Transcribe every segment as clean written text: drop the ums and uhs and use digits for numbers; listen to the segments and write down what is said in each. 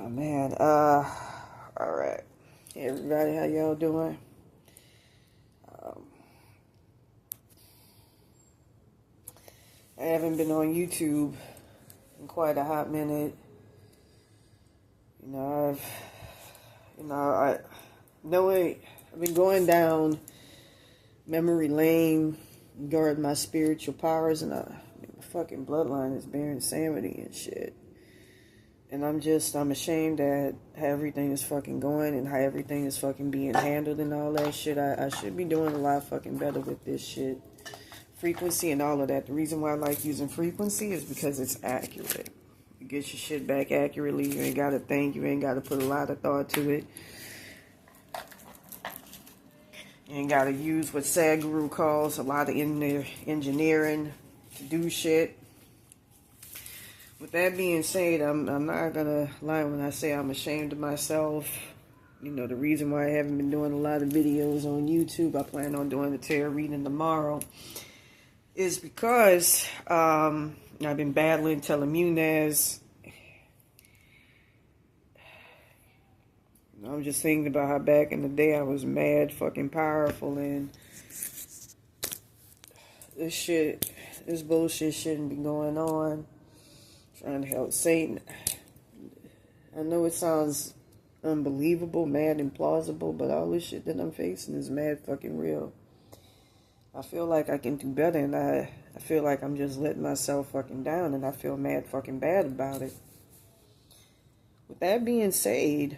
Oh man, all right. Hey everybody, how y'all doing? Um, I haven't been on YouTube in quite a hot minute. You know, I no way. I've been going down memory lane, guard my spiritual powers, and my fucking bloodline is bearing insanity and shit. And I'm ashamed at how everything is fucking going and how everything is fucking being handled and all that shit. I should be doing a lot fucking better with this shit. Frequency and all of that. The reason why I like using frequency is because it's accurate. You get your shit back accurately. You ain't gotta think. You ain't gotta put a lot of thought to it. You ain't gotta use what Sadhguru calls a lot of engineering to do shit. With that being said, I'm not gonna lie when I say I'm ashamed of myself. You know, the reason why I haven't been doing a lot of videos on YouTube, I plan on doing the tarot reading tomorrow, is because I've been battling telemunas. I'm just thinking about how back in the day I was mad fucking powerful, and this bullshit shouldn't be going on. Trying to help Satan. I know it sounds unbelievable, mad implausible, but all this shit that I'm facing is mad fucking real. I feel like I can do better, and I feel like I'm just letting myself fucking down, and I feel mad fucking bad about it. With that being said,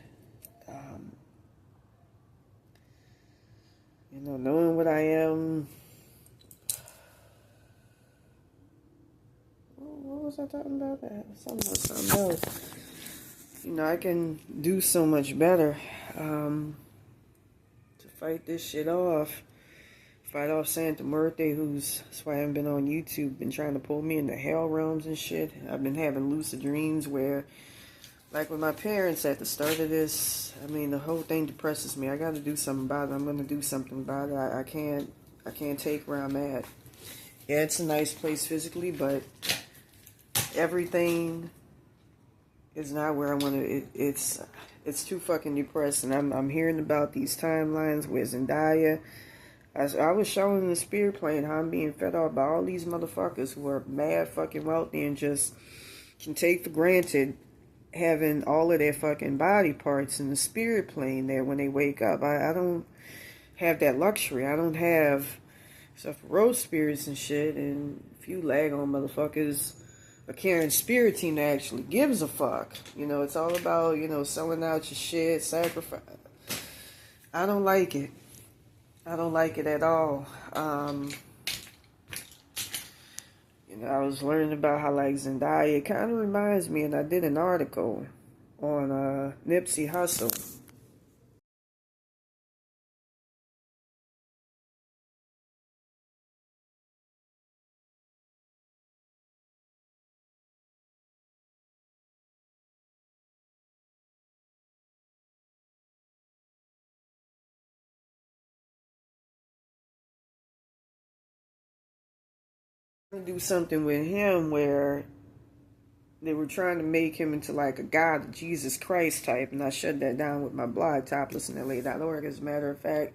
you know, knowing what I am, what was I talking about? Something else. You know, I can do so much better to fight this shit off. Fight off Santa Muerte, that's why I haven't been on YouTube, been trying to pull me into hell realms and shit. I've been having lucid dreams where, like with my parents at the start of this, I mean, the whole thing depresses me. I gotta do something about it. I'm gonna do something about it. I can't take where I'm at. Yeah, it's a nice place physically, but everything is not where I want to. It's too fucking depressing. I'm hearing about these timelines where Zendaya. I was showing the spirit plane how I'm being fed off by all these motherfuckers who are mad fucking wealthy and just can take for granted having all of their fucking body parts in the spirit plane there when they wake up. I don't have that luxury. I don't have stuff for road spirits and shit, and a few lag on motherfuckers. A caring spirit team that actually gives a fuck. You know, it's all about, you know, selling out your shit, sacrifice. I don't like it. I don't like it at all. You know, I was learning about how, like, Zendaya, it kind of reminds me, and I did an article on Nipsey Hussle. Do something with him where they were trying to make him into like a God, Jesus Christ type, and I shut that down with my blog, toplessinla.org. As a matter of fact,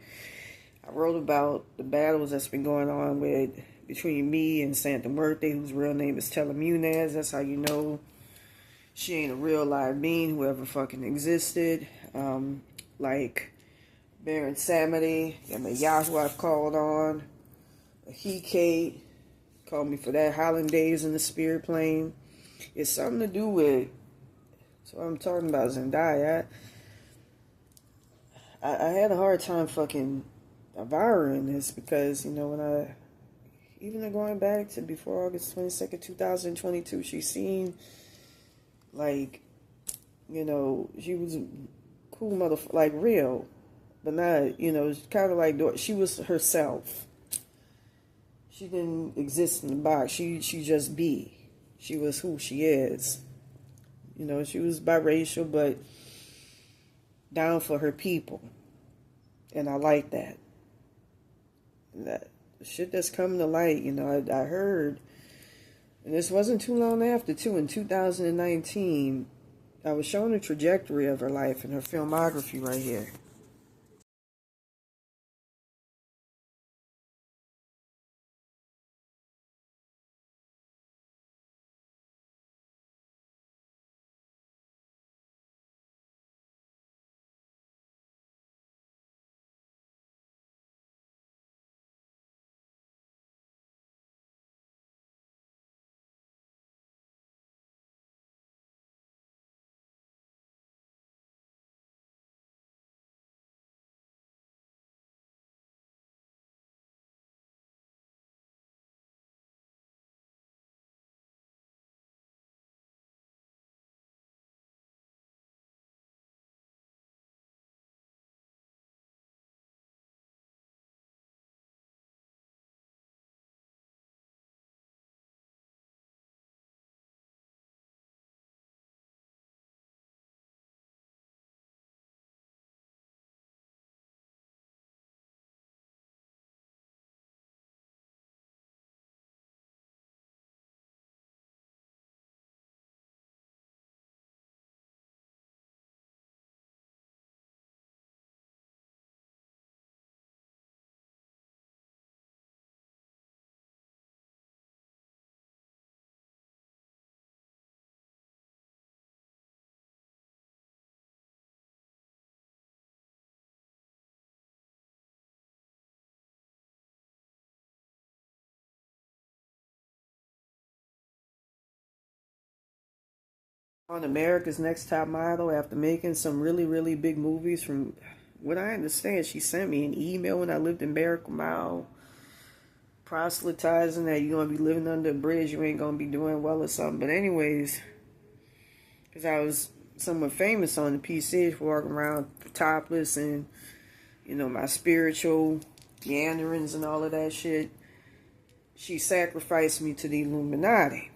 I wrote about the battles that's been going on between me and Santa Muerte, whose real name is Telemunas. That's how you know she ain't a real live being who ever fucking existed. Like Baron Samedi, and the Yahoo I've called on, he Kate. Called me for that. Highland Days in the Spirit Plane. It's something to do with. So I'm talking about Zendaya. I had a hard time fucking devouring this because, you know, even going back to before August 22nd, 2022, she seemed like, you know, she was a cool motherfucker, like real, but not, you know, kind of like, she was herself. She didn't exist in the box. She just be. She was who she is. You know, she was biracial, but down for her people. And I like that. That shit that's coming to light, you know, I heard, and this wasn't too long after, too, in 2019, I was showing the trajectory of her life and her filmography right here. On America's Next Top Model, after making some really, really big movies, from what I understand, she sent me an email when I lived in Miracle Mile, proselytizing that you're going to be living under a bridge, you ain't going to be doing well or something. But anyways, because I was somewhat famous on the PC for walking around topless and, you know, my spiritual meanderings and all of that shit, she sacrificed me to the Illuminati.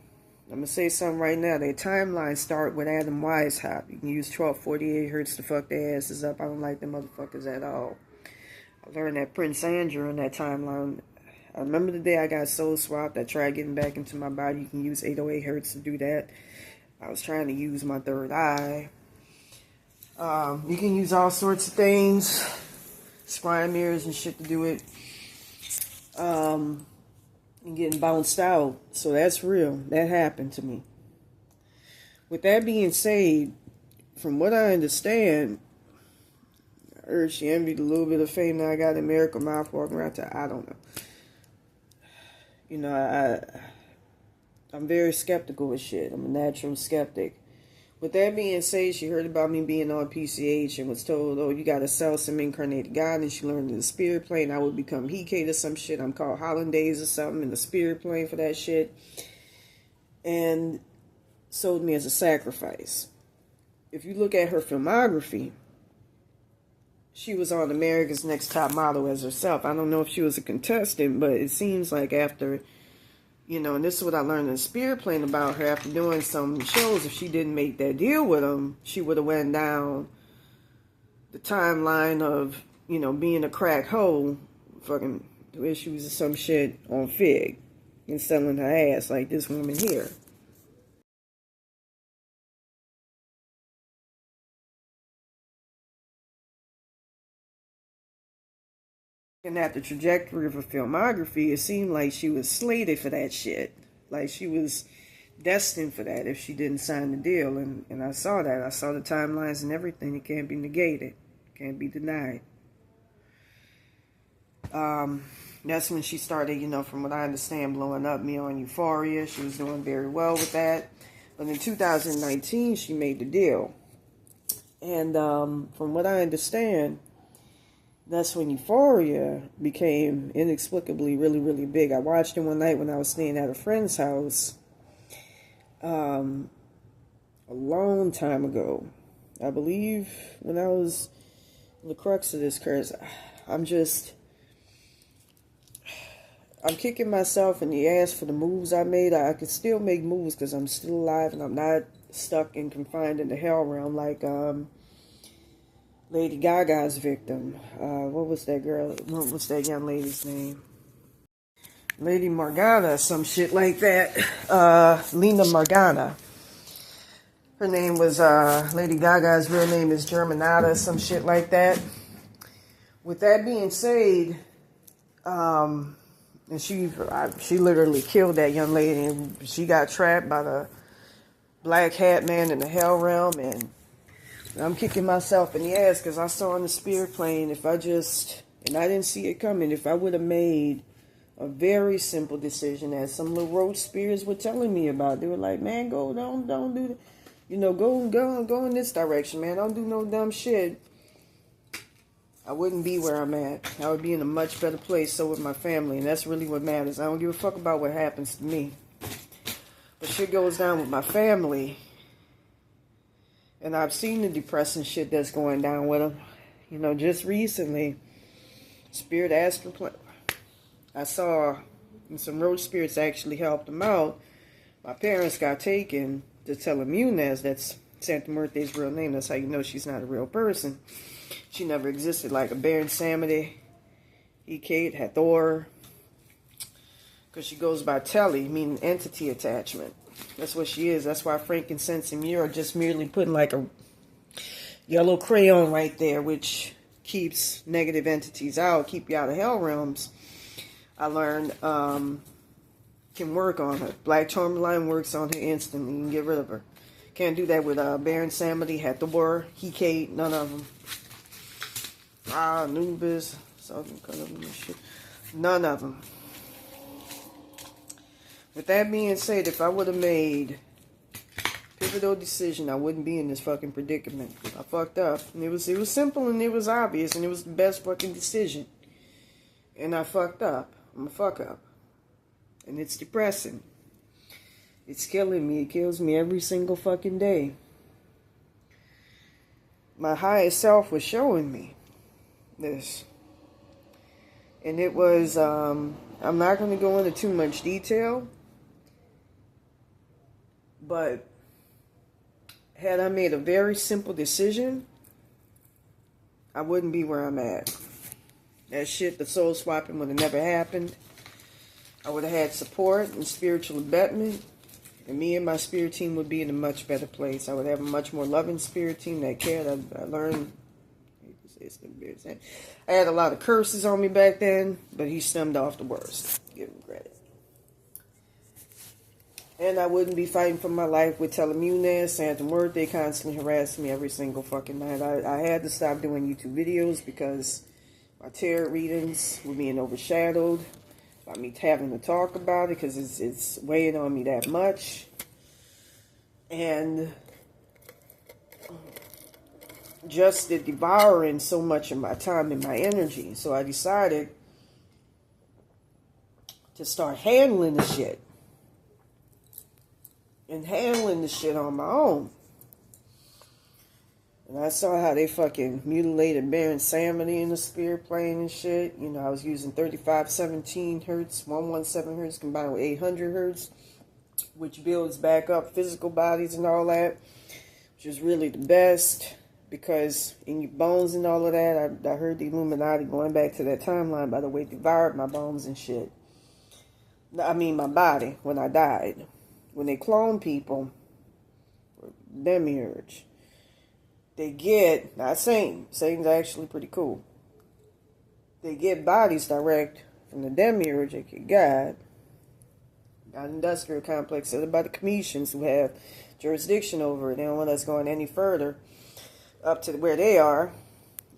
I'm going to say something right now. Their timelines start with Adam Weishaupt. You can use 1248 hertz to fuck their asses up. I don't like them motherfuckers at all. I learned that Prince Andrew in that timeline. I remember the day I got soul swapped. I tried getting back into my body. You can use 808 hertz to do that. I was trying to use my third eye. You can use all sorts of things. Scrying mirrors and shit to do it. And getting bounced out. So that's real. That happened to me. With that being said, from what I understand, I heard she envied a little bit of fame that I got in Miracle Mouth walking around to, I don't know. You know, I'm very skeptical of shit. I'm a natural skeptic. With that being said, she heard about me being on PCH and was told, oh, you gotta sell some incarnated God, and she learned in the spirit plane I would become Hike to some shit. I'm called Hollandaise or something in the spirit plane for that shit. And sold me as a sacrifice. If you look at her filmography, she was on America's Next Top Model as herself. I don't know if she was a contestant, but it seems like after, you know, and this is what I learned in the spirit plane about her, after doing some shows, if she didn't make that deal with him, she would have went down the timeline of, you know, being a crack hoe, fucking issues or some shit on Fig and selling her ass like this woman here. And at the trajectory of her filmography, it seemed like she was slated for that shit. Like she was destined for that if she didn't sign the deal. And I saw that. I saw the timelines and everything. It can't be negated. Can't be denied. That's when she started, you know, from what I understand, blowing up me on Euphoria. She was doing very well with that. But in 2019, she made the deal. And from what I understand, that's when Euphoria became inexplicably really, really big. I watched it one night when I was staying at a friend's house a long time ago. I believe when I was the crux of this curse, I'm kicking myself in the ass for the moves I made. I could still make moves because I'm still alive and I'm not stuck and confined in the hell realm like Lady Gaga's victim. What was that girl? What was that young lady's name? Lady Morgana, some shit like that. Lena Morgana. Her name was, Lady Gaga's real name is Germanata, some shit like that. With that being said, and she literally killed that young lady, and she got trapped by the black hat man in the hell realm, and I'm kicking myself in the ass because I saw on the spirit plane, and I didn't see it coming, if I would have made a very simple decision, as some little roach spirits were telling me about. They were like, man, don't do that. Go in this direction, man. Don't do no dumb shit. I wouldn't be where I'm at. I would be in a much better place, so with my family, and that's really what matters. I don't give a fuck about what happens to me. But shit goes down with my family, and I've seen the depressing shit that's going down with them. Just recently, Spirit Astral, I saw some road spirits actually helped them out. My parents got taken to Telemunes. That's Santa Muerte's real name. That's how you know she's not a real person. She never existed, like a Baron Samedi, Kate Hathor, because she goes by Telly, meaning entity attachment. That's what she is. That's why frankincense and myrrh are just merely putting like a yellow crayon right there, which keeps negative entities out, keep you out of hell realms. I learned can work on her. Black tourmaline works on her instantly. You can get rid of her. Can't do that with Baron Samedi, Hathor, Kate, none of them. Anubis, Southern Colombian shit. None of them. With that being said, if I would have made a pivotal decision, I wouldn't be in this fucking predicament. I fucked up. And it was simple and it was obvious and it was the best fucking decision. And I fucked up. I'm a fuck up. And it's depressing. It's killing me. It kills me every single fucking day. My higher self was showing me this. And it was, I'm not going to go into too much detail. But had I made a very simple decision, I wouldn't be where I'm at. That shit, the soul swapping would have never happened. I would have had support and spiritual abetment. And me and my spirit team would be in a much better place. I would have a much more loving spirit team that cared. I learned. I had a lot of curses on me back then, but he stemmed off the worst. Give him credit. And I wouldn't be fighting for my life with Telemunes, Santa Muerte. They constantly harassed me every single fucking night. I had to stop doing YouTube videos because my tarot readings were being overshadowed by me having to talk about it because it's weighing on me that much. And just it devouring so much of my time and my energy. So I decided to start handling the shit. And handling the shit on my own. And I saw how they fucking mutilated Baron Samedi in the spirit plane and shit. I was using 3517 hertz, 117 hertz combined with 800 hertz, which builds back up physical bodies and all that, which is really the best. Because in your bones and all of that, I heard the Illuminati going back to that timeline, by the way, devoured my bones and shit. I mean, my body when I died. When they clone people, demiurge, they get, not Satan, Satan's actually pretty cool. They get bodies direct from the demiurge, they get God, industrial complex, set up by the Cometians who have jurisdiction over it. They don't want us going any further up to where they are.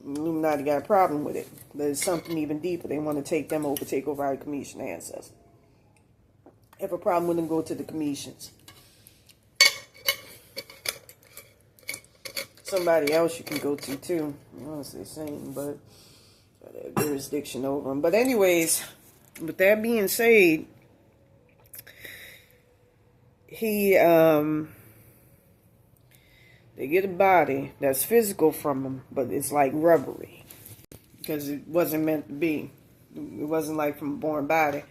Illuminati got a problem with it. There's something even deeper. They want to take over our Cometian ancestors. Have a problem with them, go to the Cometians. Somebody else you can go to too. I don't want to say Satan, but they have jurisdiction over them. But anyways, with that being said, they get a body that's physical from them, but it's like rubbery because it wasn't meant to be. It wasn't like from a born body.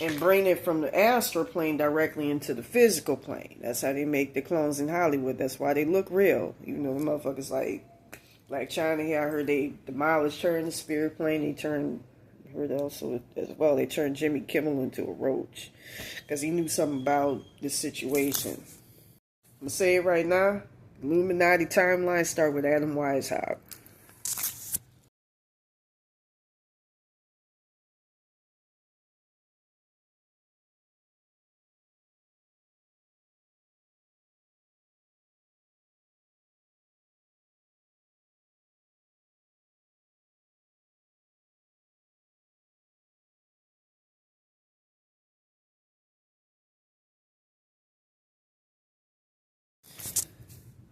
And bring it from the astral plane directly into the physical plane. That's how they make the clones in Hollywood. That's why they look real. Even though the motherfuckers like Black China here, I heard they demolished her in the spirit plane. They turned, I heard also as well, they turned Jimmy Kimmel into a roach. Because he knew something about this situation. I'm gonna say it right now. Illuminati timeline start with Adam Weishaupt.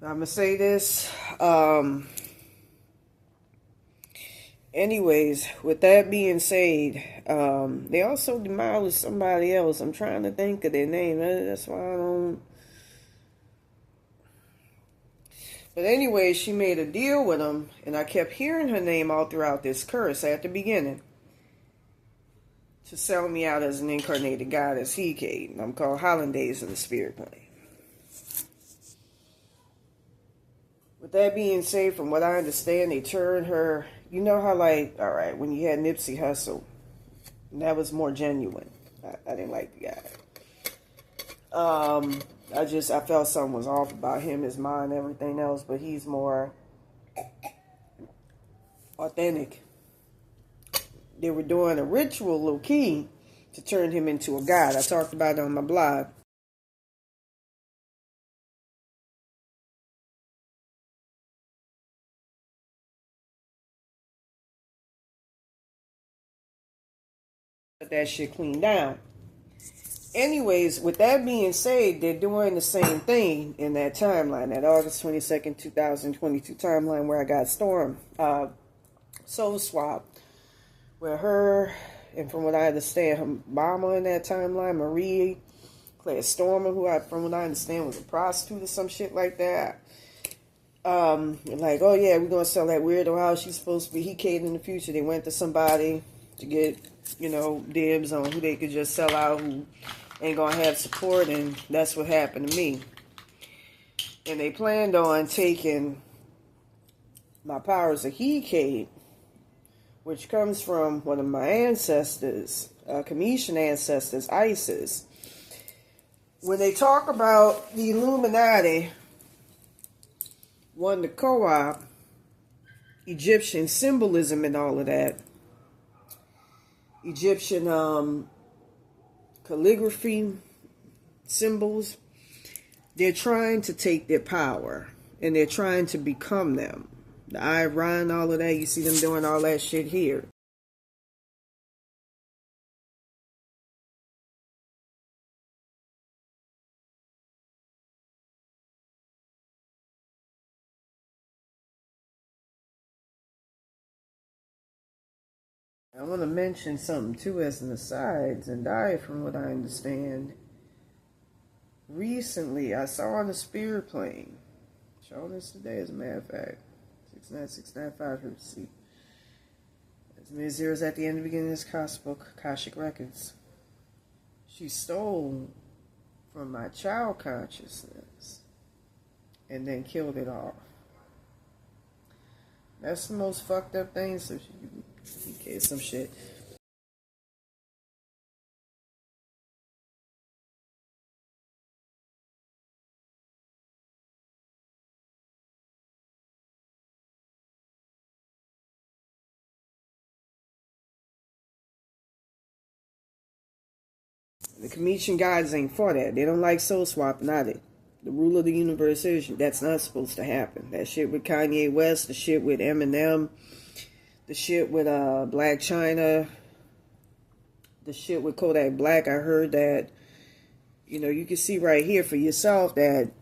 I'm gonna say this. Anyways, with that being said, they also demolished somebody else. I'm trying to think of their name. That's why I don't. But anyway, she made a deal with him, and I kept hearing her name all throughout this curse at the beginning to sell me out as an incarnated goddess, He-Kate. I'm called Hollandaise in the spirit plane. With that being said, from what I understand, they turned her. You know how, like, all right, when you had Nipsey Hussle, that was more genuine. I didn't like the guy. I felt something was off about him, his mind, everything else, but he's more authentic. They were doing a ritual, low key, to turn him into a god. I talked about it on my blog. But that shit cleaned down. Anyways, with that being said, they're doing the same thing in that timeline, that August 22nd, 2022 timeline where I got Storm, Soul Swap, where her, and from what I understand, her mama in that timeline, Marie, Claire Stormer, who from what I understand was a prostitute or some shit like that. Like, oh yeah, we're gonna sell that weirdo house. She's supposed to be He-Kate in the future. They went to somebody to get, dibs on who they could just sell out, who ain't gonna have support, and that's what happened to me. And they planned on taking my powers of He-Kate, which comes from one of my ancestors, Cometian ancestors, Isis. When they talk about the Illuminati, one to co-op Egyptian symbolism and all of that, Egyptian calligraphy symbols, they're trying to take their power and they're trying to become them. The Iran, all of that, you see them doing all that shit here. I want to mention something too as an aside. Zendaya, from what I understand, recently I saw on the spirit plane, showing this today as a matter of fact, 69695 her receipt. As many zeros at the end and beginning of this book, Akashic Records. She stole from my child consciousness and then killed it off. That's the most fucked up thing. So she gave some shit. The Cometian gods ain't for that. They don't like soul swapping either. The rule of the universe is that's not supposed to happen. That shit with Kanye West, the shit with Eminem, the shit with Black China, the shit with Kodak Black. I heard that, you can see right here for yourself that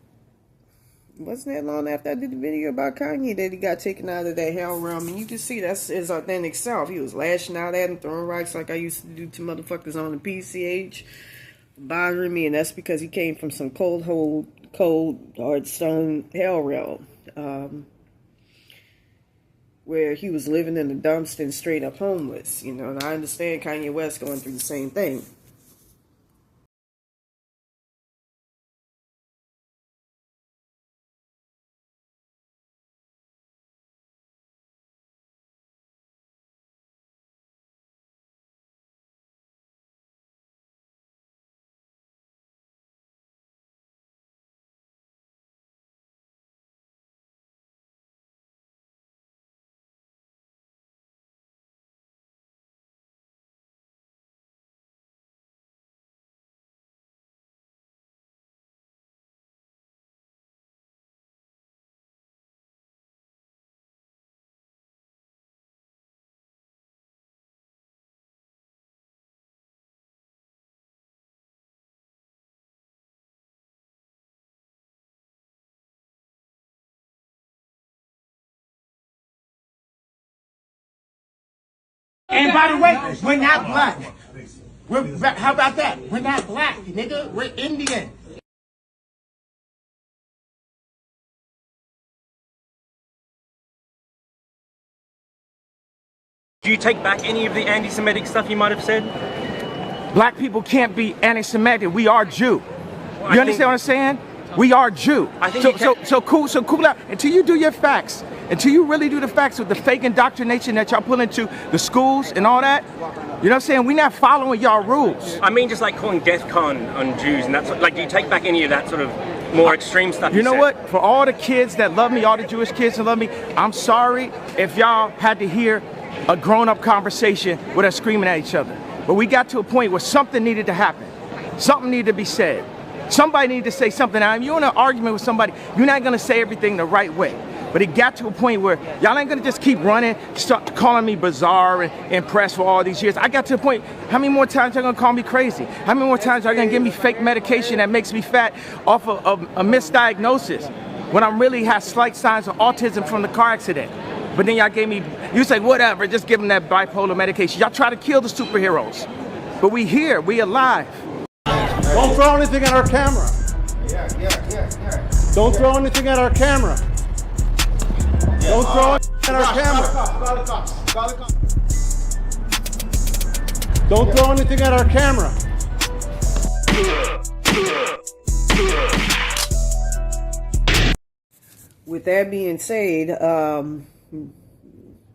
wasn't that long after I did the video about Kanye that he got taken out of that hell realm, and you can see that's his authentic self. He was lashing out at him, throwing rocks like I used to do to motherfuckers on the PCH, bothering me, and that's because he came from some cold, hard stone hell realm, where he was living in the dumpster and straight up homeless. And I understand Kanye West going through the same thing. And by the way, we're not black. How about that? We're not black, nigga. We're Indian. Do you take back any of the anti-Semitic stuff you might have said? Black people can't be anti-Semitic. We are Jew. Well, you understand what I'm saying? We are Jew. I think so cool out. Until you do your facts, until you really do the facts with the fake indoctrination that y'all pull into the schools and all that, you know what I'm saying? We're not following y'all rules. I mean, just like calling death con on Jews and that's like, do you take back any of that sort of more extreme stuff? You know what? For all the kids that love me, all the Jewish kids that love me, I'm sorry if y'all had to hear a grown-up conversation with us screaming at each other. But we got to a point where something needed to happen. Something needed to be said. Somebody needed to say something. Now, if you're in an argument with somebody, you're not going to say everything the right way. But it got to a point where y'all ain't going to just keep running, start calling me bizarre and impressed for all these years. I got to the point, how many more times y'all going to call me crazy? How many more times y'all going to give me fake medication that makes me fat off of a misdiagnosis when I really have slight signs of autism from the car accident? But then y'all gave me, you say, whatever, just give them that bipolar medication. Y'all try to kill the superheroes. But we here, we alive. Don't throw anything at our camera. Yeah. Don't throw anything at our camera. Don't throw anything at our camera. Don't throw anything at our camera. With that being said,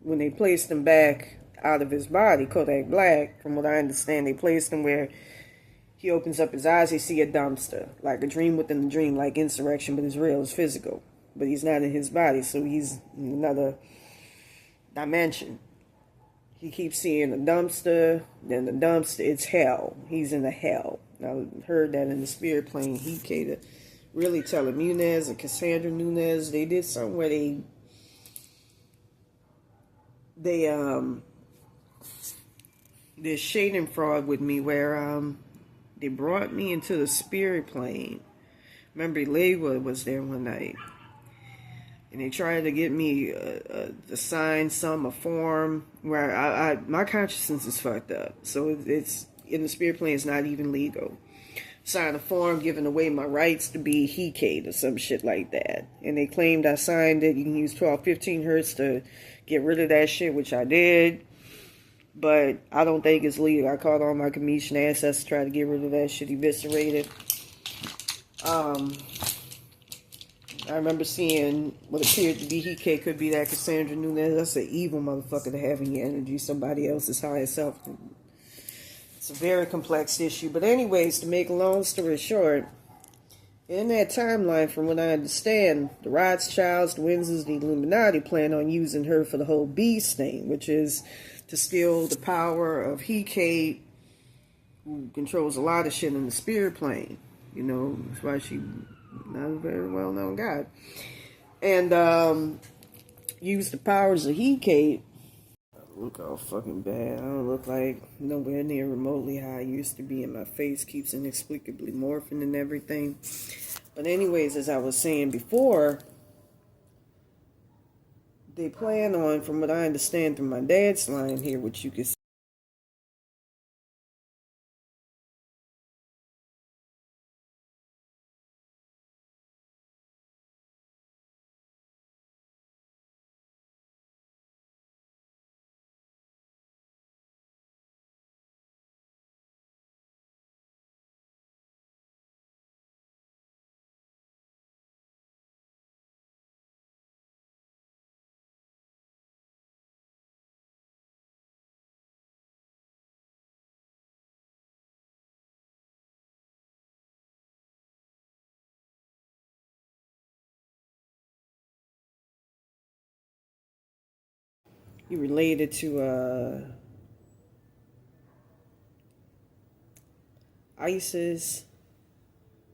when they placed him back out of his body, Kodak Black, from what I understand, they placed him where he opens up his eyes, he see a dumpster, like a dream within a dream, like Insurrection, but it's real, it's physical. But he's not in his body, so he's in another dimension. He keeps seeing a dumpster, then the dumpster, it's hell. He's in the hell. I heard that in the spirit plane. He catered really telling Munez and Cassandra Nunez, they did something where they did shading fraud with me where they brought me into the spirit plane. Remember, Lewa was there one night, and they tried to get me to sign a form where I my consciousness is fucked up. So it's in the spirit plane. It's not even legal. Sign a form giving away my rights to be Hecate or some shit like that. And they claimed I signed it. You can use 1215 hertz to get rid of that shit, which I did. But I don't think it's legal. I called all my Commission ancestors to try to get rid of that shit, eviscerated. I remember seeing what appeared to be Hecate could be that Cassandra Nunez. That's an evil motherfucker to have in your energy. Somebody else's higher self. It's a very complex issue. But anyways, to make a long story short, in that timeline, from what I understand, the Rothschilds, the Windsors, the Illuminati plan on using her for the whole beast thing, which is to steal the power of Hecate, who controls a lot of shit in the spirit plane. You know, that's why she's not a very well-known god. And use the powers of Hecate. I look all fucking bad. I don't look like nowhere near remotely how I used to be, and my face keeps inexplicably morphing and everything. But anyways, as I was saying before, they plan on, from what I understand through my dad's line here, which you can see, he related to ISIS.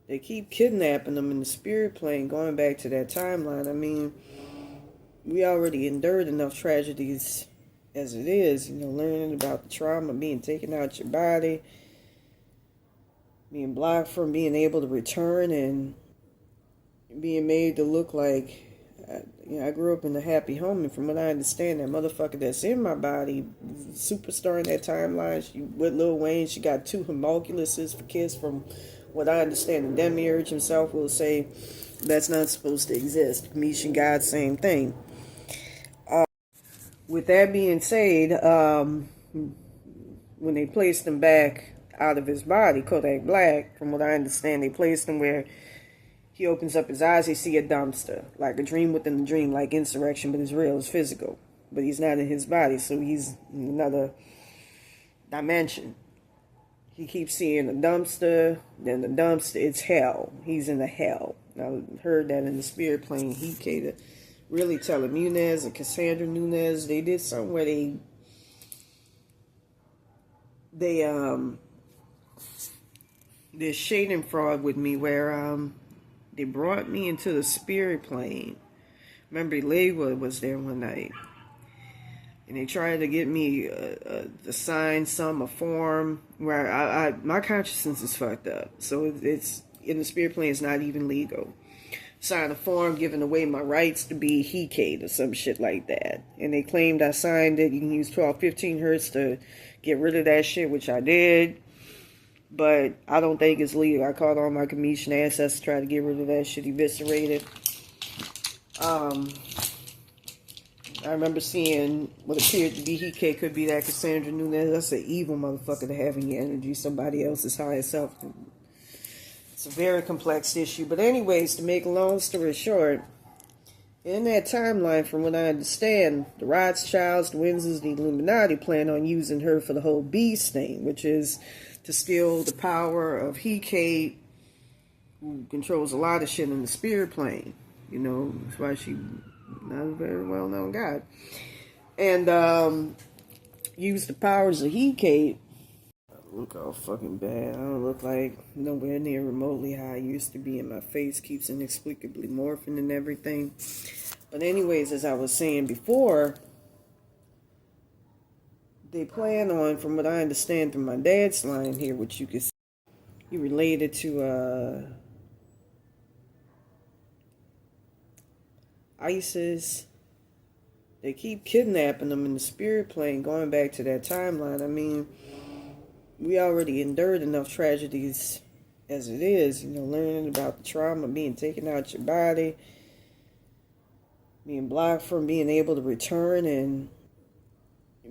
They keep kidnapping them in the spirit plane, going back to that timeline. I mean, we already endured enough tragedies as it is, you know, learning about the trauma, being taken out your body, being blocked from being able to return, and being made to look like I grew up in a happy home, and from what I understand, that motherfucker that's in my body, superstar in that timeline, she with Lil Wayne, she got 2 homunculuses for kids. From what I understand, the demiurge himself will say that's not supposed to exist. Comedian God, same thing. With that being said, when they placed him back out of his body, Kodak Black, from what I understand, they placed him where he opens up his eyes, he see a dumpster, like a dream within a dream, like Insurrection, but it's real, it's physical. But he's not in his body, so he's in another dimension. He keeps seeing a dumpster, then the dumpster, it's hell. He's in the hell. I heard that in the spirit plane. He catered really telling Munez and Cassandra Nunez, they did something where they did shading fraud with me, where they brought me into the spirit plane. Remember, Lewa was there one night, and they tried to get me to sign a form where I my consciousness is fucked up, so it's in the spirit plane. It's not even legal. Sign a form giving away my rights to be Hecate or some shit like that. And they claimed I signed it. You can use 12, 15 hertz to get rid of that shit, which I did. But I don't think it's legal. I called all my comedian ancestors to try to get rid of that shit, eviscerated. I remember seeing what appeared to be Hecate could be that Cassandra Nunez. That's an evil motherfucker to have in your energy. Somebody else's higher self. It's a very complex issue. But anyways, to make a long story short, in that timeline, from what I understand, the Rothschilds, the Windsors, the Illuminati plan on using her for the whole beast thing, which is to steal the power of Hecate, who controls a lot of shit in the spirit plane. You know, that's why she's not a very well-known god. And use the powers of Hecate. I look all fucking bad. I don't look like nowhere near remotely how I used to be, and my face keeps inexplicably morphing and everything. But anyways, as I was saying before, they plan on, from what I understand from my dad's line here, which you can see, he related to ISIS. They keep kidnapping them in the spirit plane, going back to that timeline. I mean, we already endured enough tragedies as it is, you know, learning about the trauma, being taken out your body, being blocked from being able to return, and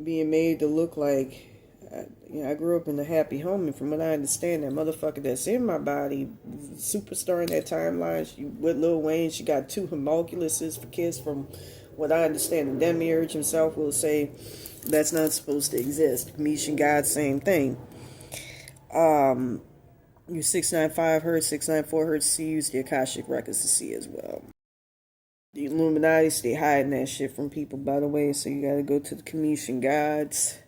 being made to look like, I grew up in a happy home, and from what I understand, that motherfucker that's in my body, superstar in that timeline, she with Lil Wayne, she got 2 homunculuses for kids. From what I understand, the demiurge himself will say that's not supposed to exist. Comedian God, same thing. Use 695 hertz, 694 hertz to use the Akashic records to see as well. The Illuminati stay hiding that shit from people, by the way, so you gotta go to the Comedian Gods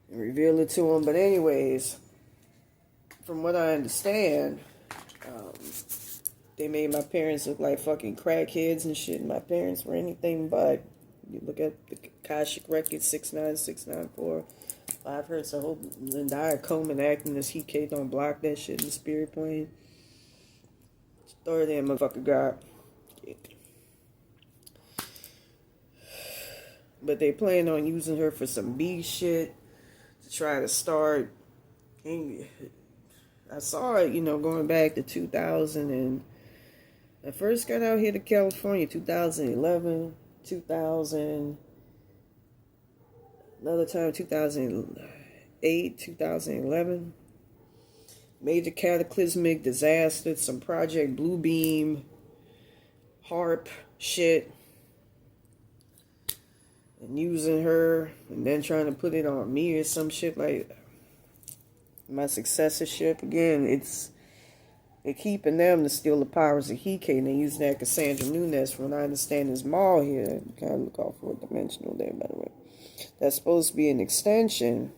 and reveal it to them. But anyways, from what I understand, they made my parents look like fucking crackheads and shit. My parents were anything but. You look at the Akashic records, 69694. 5 hertz. I hope Zendaya Coleman acting as Hecate don't block that shit in the spirit plane. Story that motherfucker got. But they plan on using her for some B shit to try to start. I saw it, you know, going back to 2000, and I first got out here to California, 2011, 2000. Another time, 2008, 2011. Major cataclysmic disaster, some Project Bluebeam, HARP shit. And using her, and then trying to put it on me or some shit like my successorship. Again, they're keeping them to steal the powers of Hecate, and they're using that Cassandra Nunez, from what I understand, is Maul here. Kind of look off for a dimensional there, by the way. That's supposed to be an extension.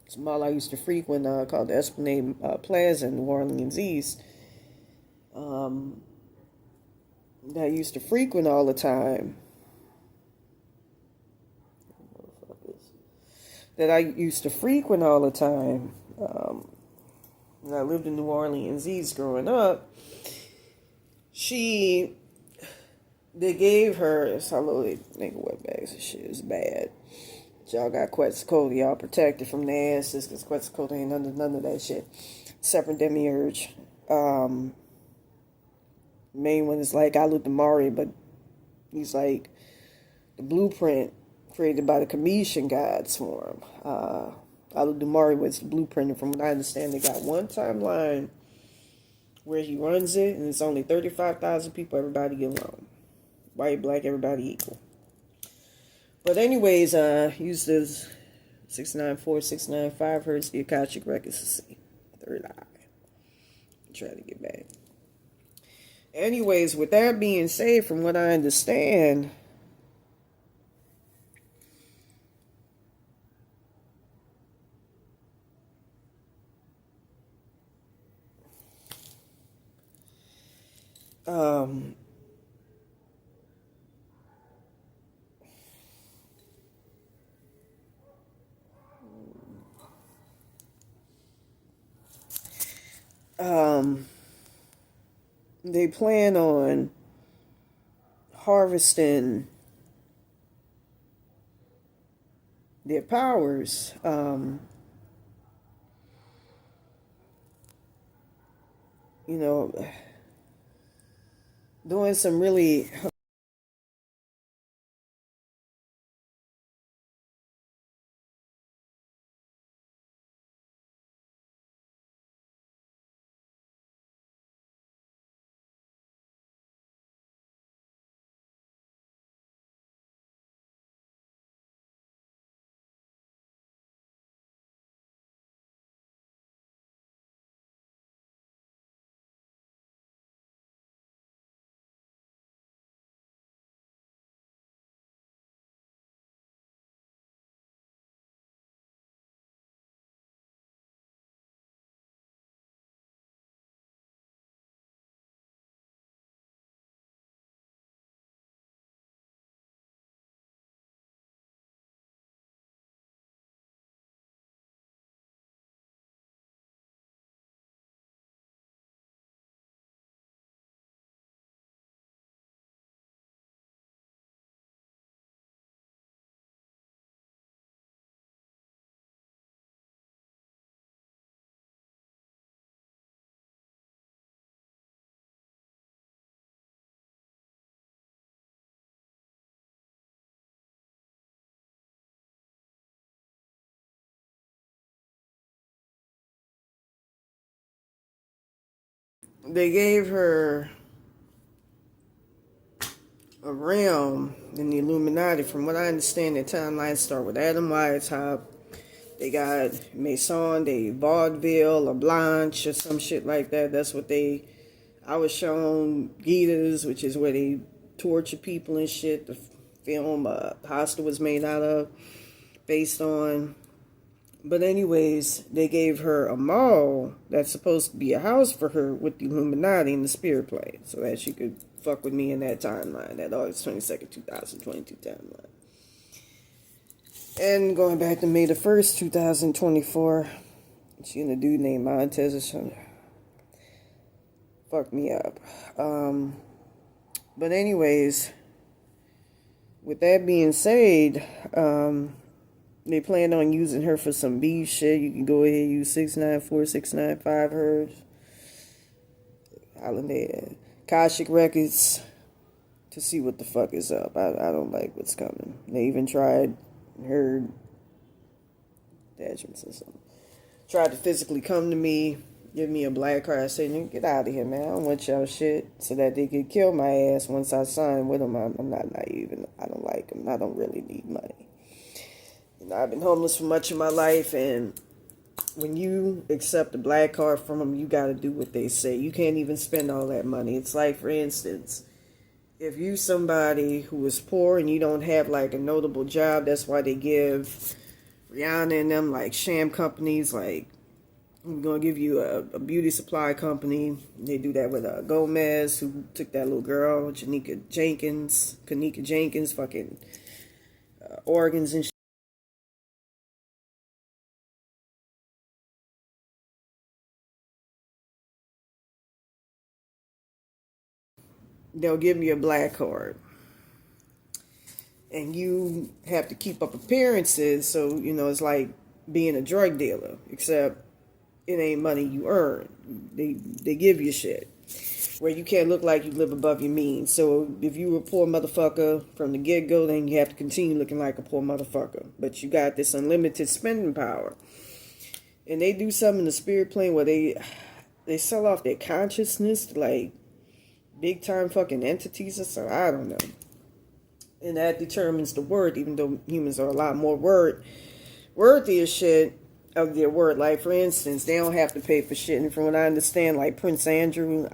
It's a mall I used to frequent called the Esplanade Plaza in New Orleans East. That I used to frequent all the time. That I used to frequent all the time. When I lived in New Orleans East growing up. She They gave her, it's how little nigga wet bags and shit is bad. Y'all got Quetzalcoatl, y'all protected from the asses, because Quetzalcoatl ain't none of that shit. Separate demiurge. Main one is like Aludamari, but he's like the blueprint created by the Cometian gods for him. Aludamari was the blueprint, and from what I understand, they got one timeline where he runs it, and it's only 35,000 people, everybody get along. White, black, everybody equal. But anyways, use this 694, 695 hertz, the Akashic Records to see. Third eye. Try to get back. Anyways, with that being said, from what I understand, they plan on harvesting their powers, you know, doing some really they gave her a realm in the Illuminati. From what I understand, the timelines start with Adam Weishaupt. They got Maison, they Vaudeville, or Blanche, or some shit like that. That's what they. I was shown Gita's, which is where they torture people and shit. The film Hostel was made out of, based on. But anyways, they gave her a mall that's supposed to be a house for her with the Illuminati and the spirit plane, so that she could fuck with me in that timeline, that August 22nd, 2022 timeline. And going back to May the 1st, 2024, she and a dude named Montez or something fucked me up. But anyways, with that being said, they plan on using her for some beef shit. You can go ahead and use 694, 695 hertz. Holiday Akashic Records to see what the fuck is up. I don't like what's coming. They even tried her attachments or something. Tried to physically come to me, give me a black card. I said, get out of here, man. I don't want y'all shit. So that they could kill my ass once I sign with them. I'm not naive and I don't like them. I don't really need money. You know, I've been homeless for much of my life, and when you accept a black card from them, you got to do what they say. You can't even spend all that money. It's like, for instance, if you somebody who is poor and you don't have like a notable job, that's why they give Rihanna and them like sham companies. Like, I'm gonna give you a beauty supply company. They do that with Gomez, who took that little girl, Kanika Jenkins, fucking organs and shit. They'll give me a black card. and you have to keep up appearances. So, you know, it's like being a drug dealer, except it ain't money you earn. They give you shit where you can't look like you live above your means. So if you were a poor motherfucker from the get-go, then you have to continue looking like a poor motherfucker. But you got this unlimited spending power. And they do something in the spirit plane where they sell off their consciousness to like big time fucking entities or something. I don't know. And that determines the word, even though humans are a lot more worthy as shit of their word. Like, for instance, they don't have to pay for shit. And from what I understand, like Prince Andrew,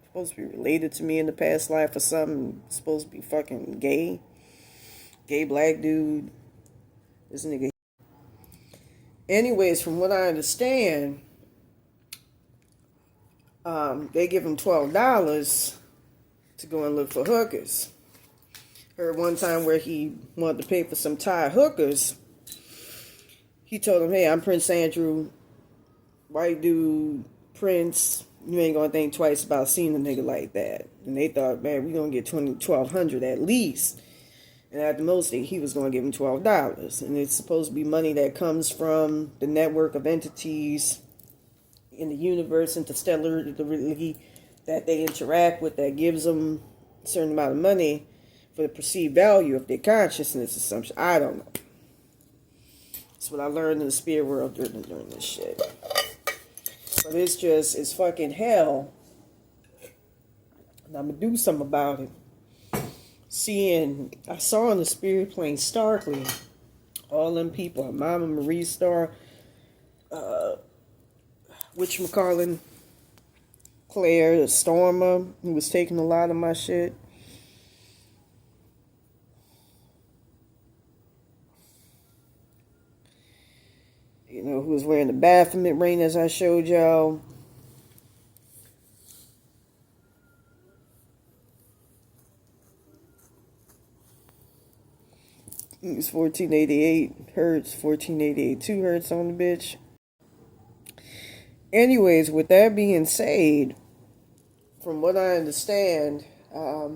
supposed to be related to me in the past life or something. Supposed to be fucking gay black dude. This nigga. Anyways, from what I understand, they give him $12 to go and look for hookers. Heard one time where he wanted to pay for some Thai hookers. He told him, "Hey, I'm Prince Andrew, white dude, Prince. You ain't gonna think twice about seeing a nigga like that." And they thought, man, we gonna get $1,200 at least. And at the most, he was gonna give him $12. And it's supposed to be money that comes from the network of entities in the universe, interstellar, that they interact with, that gives them a certain amount of money for the perceived value of their consciousness or something. I don't know. That's what I learned in the spirit world during this shit. But it's fucking hell. And I'm going to do something about it. I saw in the spirit plane starkly, all them people, Mama Marie Star, whatchamacallit, Claire, the Stormer, who was taking a lot of my shit. You know, who was wearing the Baphomet ring as I showed y'all. It was 1488 hertz, 1488 2 hertz on the bitch. Anyways, with that being said, from what I understand, got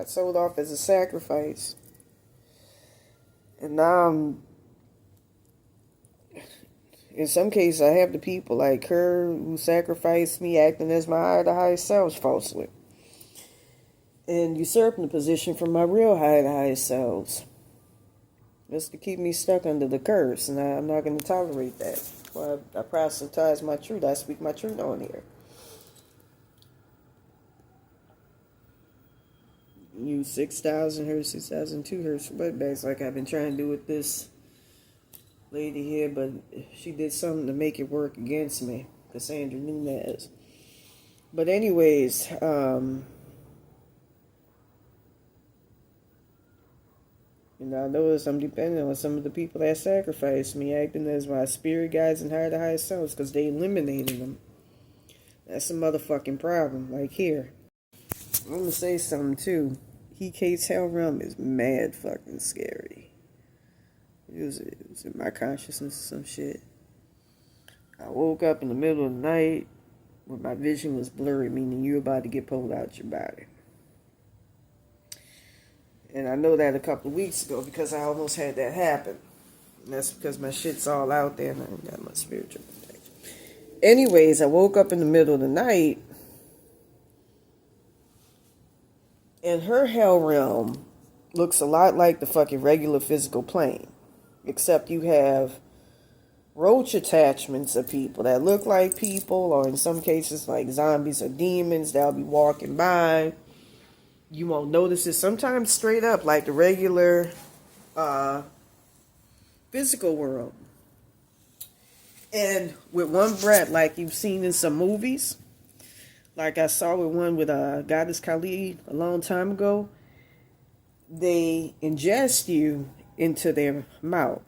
sold off as a sacrifice. And now in some cases, I have the people like her who sacrificed me acting as my highest selves falsely. And usurping the position from my real highest selves. Just to keep me stuck under the curse. And I'm not going to tolerate that. Well, I proselytize my truth. I speak my truth on here. Use 6,000 hertz, 6,002 hertz for wetbacks like I've been trying to do with this lady here, but she did something to make it work against me, Cassandra Nunez. But anyways, I notice I'm depending on some of the people that sacrificed me, acting as my spirit guides and higher selves, because they eliminated them. That's a motherfucking problem. Like here, I'm gonna say something too. Kate's Hell Realm is mad fucking scary. It was in my consciousness or some shit. I woke up in the middle of the night when my vision was blurry, meaning you're about to get pulled out your body. And I know that a couple of weeks ago because I almost had that happen. And that's because my shit's all out there and I ain't got my spiritual protection. Anyways, I woke up in the middle of the night and her hell realm looks a lot like the fucking regular physical plane. Except you have roach attachments of people that look like people, or in some cases like zombies or demons that'll be walking by. You won't notice it. Sometimes straight up like the regular physical world. And with one breath, like you've seen in some movies, like I saw with one with Goddess Kali a long time ago, they ingest you into their mouth.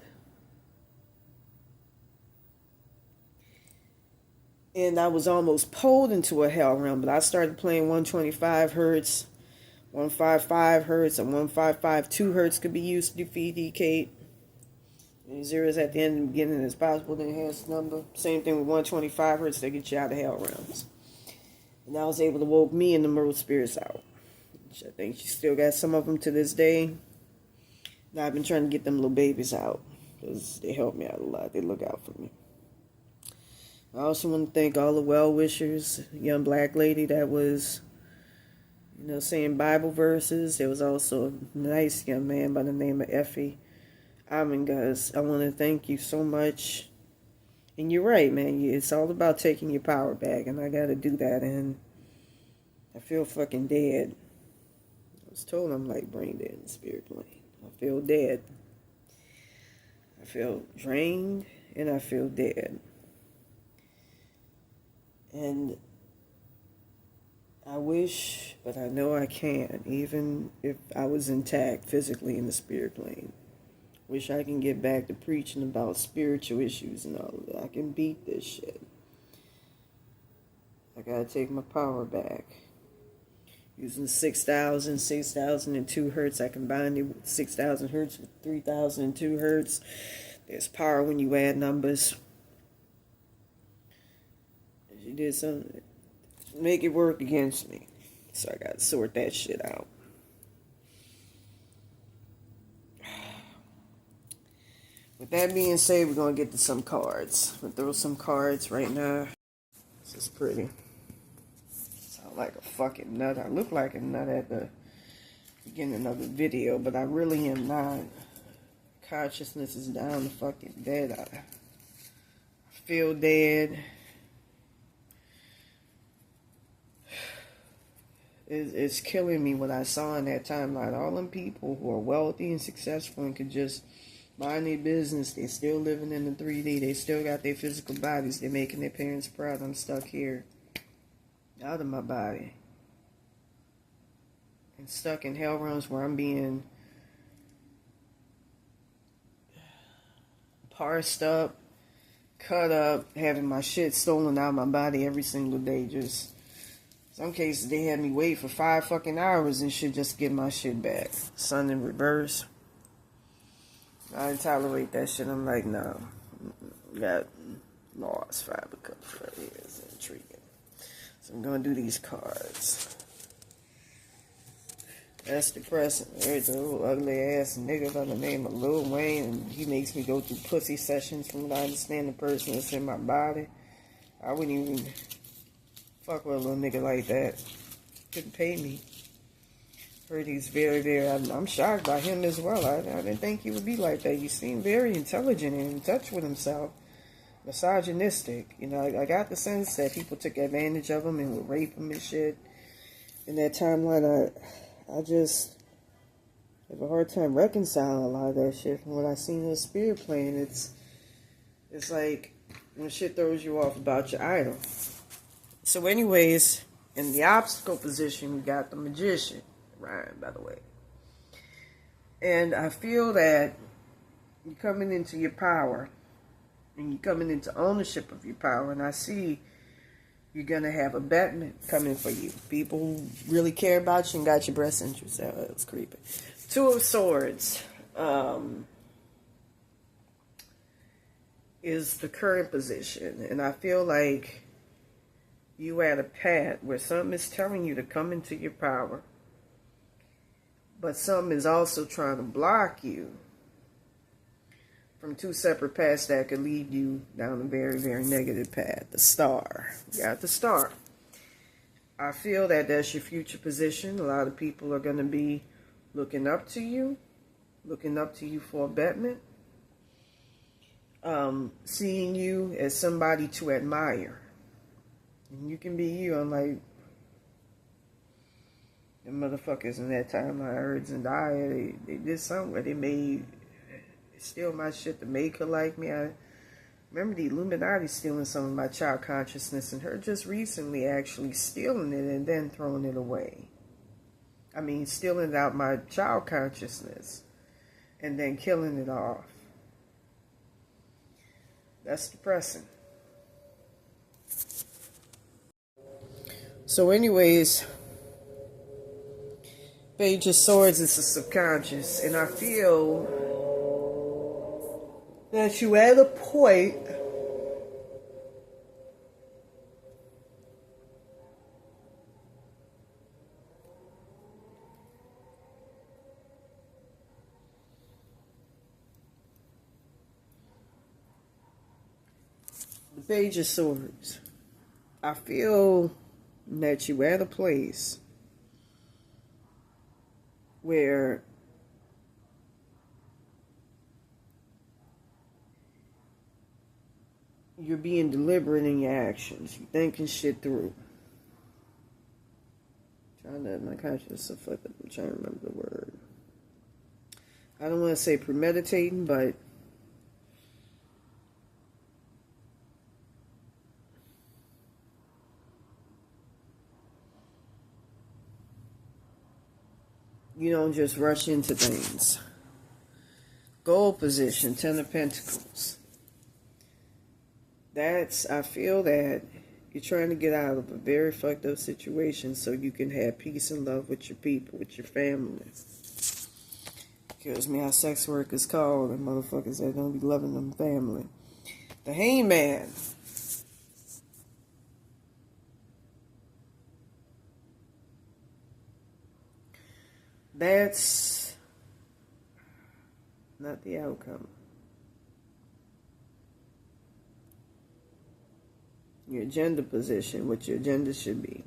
And I was almost pulled into a hell realm, but I started playing 125 hertz, 155 hertz, and 1552 hertz could be used to defeat Kate. And zeros at the end and beginning as possible, the enhanced number. Same thing with 125 hertz, they get you out of hell realms. And I was able to woke me and the mortal spirits out. I think she still got some of them to this day. Now I've been trying to get them little babies out because they help me out a lot. They look out for me. I also want to thank all the well-wishers. Young black lady that was, saying Bible verses. There was also a nice young man by the name of Effie. I want to thank you so much. And you're right, man. It's all about taking your power back, and I got to do that. And I feel fucking dead. I was told I'm like brain dead in the spirit plane. I feel dead. I feel drained, and I feel dead. And I wish, but I know I can't, even if I was intact physically in the spirit plane. Wish I can get back to preaching about spiritual issues and all of that. I can beat this shit. I gotta take my power back. Using 6,002 hertz, I combined it with 6,000 hertz with 3,002 hertz. There's power when you add numbers. She did something to make it work against me. So I gotta sort that shit out. With that being said, we're gonna get to some cards. We'll throw some cards right now. This is pretty. Sound like a fucking nut. I look like a nut at the beginning of the video, but I really am not. Consciousness is down the fucking dead. I feel dead. It's killing me what I saw in that timeline. All them people who are wealthy and successful and could just mind their business, they still living in the 3D. They still got their physical bodies. They're making their parents proud. I'm stuck here, out of my body, and stuck in hell realms where I'm being parsed up, cut up, having my shit stolen out of my body every single day. Just some cases they had me wait for 5 fucking hours and shit just to get my shit back. Sun in reverse. I didn't tolerate that shit. I'm like, no. Got lost fiber cups right here. It's intriguing. So I'm gonna do these cards. That's depressing. There's a little ugly ass nigga by the name of Lil Wayne, and he makes me go through pussy sessions from what I understand the person that's in my body. I wouldn't even fuck with a little nigga like that. Couldn't pay me. Heard he's very, very, I'm shocked by him as well. I didn't think he would be like that. He seemed very intelligent and in touch with himself. Misogynistic. I got the sense that people took advantage of him and would rape him and shit. In that timeline, I just have a hard time reconciling a lot of that shit from what I seen in the spirit plane. It's like when shit throws you off about your idol. So anyways, in the obstacle position, we got the magician. Ryan, by the way. And I feel that you're coming into your power and you're coming into ownership of your power, and I see you're going to have a betterment coming for you. People who really care about you and got your best interests. That was creepy. 2 of Swords is the current position, and I feel like you at a path where something is telling you to come into your power, but something is also trying to block you from 2 separate paths that could lead you down a very, very negative path. The Star. You got the Star. I feel that that's your future position. A lot of people are going to be looking up to you for a betterment. Seeing you as somebody to admire. And you can be you. I'm like, the motherfuckers in that time, I heard Zendaya, they did something where they made, steal my shit to make her like me. I remember the Illuminati stealing some of my child consciousness, and her just recently actually stealing it and then throwing it away. I mean, stealing out my child consciousness and then killing it off. That's depressing. So anyways, Page of Swords is the subconscious, and I feel that you at a point Page of Swords. I feel that you at a place where you're being deliberate in your actions. You're thinking shit through. My conscience is fucked up. I'm trying to remember the word. I don't want to say premeditating, but you don't just rush into things. Goal position, Ten of Pentacles. I feel that you're trying to get out of a very fucked up situation so you can have peace and love with your people, with your family. Kills me how sex work is called, and motherfuckers that don't be loving them family. The Hangman. That's not the outcome. Your agenda position, what your agenda should be.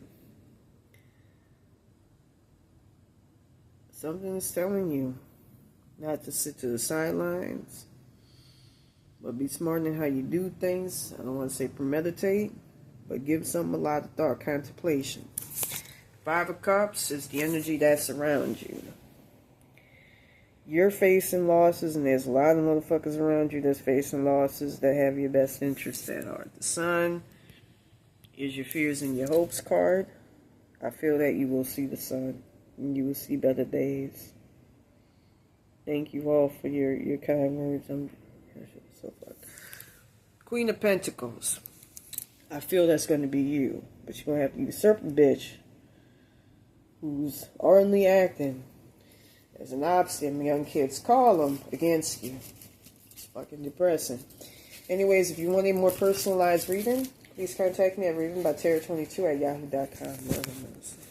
Something is telling you not to sit to the sidelines, but be smart in how you do things. I don't want to say premeditate, but give something a lot of thought, contemplation. Five of Cups is the energy that's around you. You're facing losses, and there's a lot of motherfuckers around you that's facing losses that have your best interests at heart. The Sun is your fears and your hopes card. I feel that you will see the sun, and you will see better days. Thank you all for your kind words. I'm so fucked. Queen of Pentacles. I feel that's going to be you, but you're going to have to be the serpent bitch who's ardently acting as an opposite, and young kids call them against you. It's fucking depressing. Anyways, if you want a more personalized reading, please contact me at readingbyterror22@yahoo.com.